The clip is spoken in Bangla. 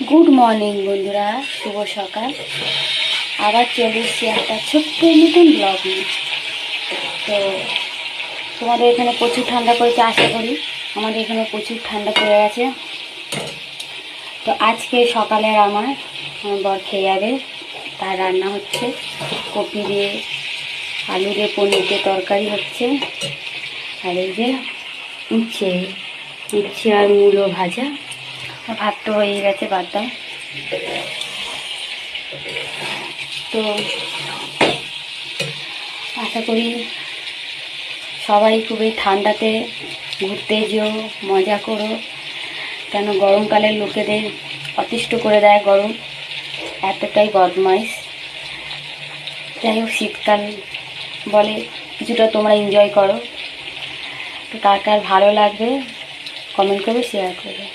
গুড মর্নিং বন্ধুরা, শুভ সকাল। আবার চলে এসেছি একটা ছোট্ট নতুন ব্লগ নিয়ে। তো তোমাদের এখানে প্রচুর ঠান্ডা পড়েছে, আশা করি আমাদের এখানে প্রচুর ঠান্ডা পড়ে গেছে। তো আজকে সকালের আমার বর খেয়ে যাবে, তার রান্না হচ্ছে কপি দিয়ে আলু দিয়ে পনির দিয়ে তরকারি হচ্ছে, আর এই যে উচ্ছে আর মূলো ভাজা। ভাত তো হয়ে গেছে, বাদ দাও। তো আশা করি সবাই খুবই ঠান্ডাতে ঘুরতে যেও, মজা করো, কেন গরমকালের লোকেদের অতিষ্ঠ করে দেয় গরম, এতটাই বদমাইশ। যাই হোক, শীতকাল বলে কিছুটা তোমরা এনজয় করো। তো কার কার ভালো লাগবে কমেন্ট করবে, শেয়ার করবে।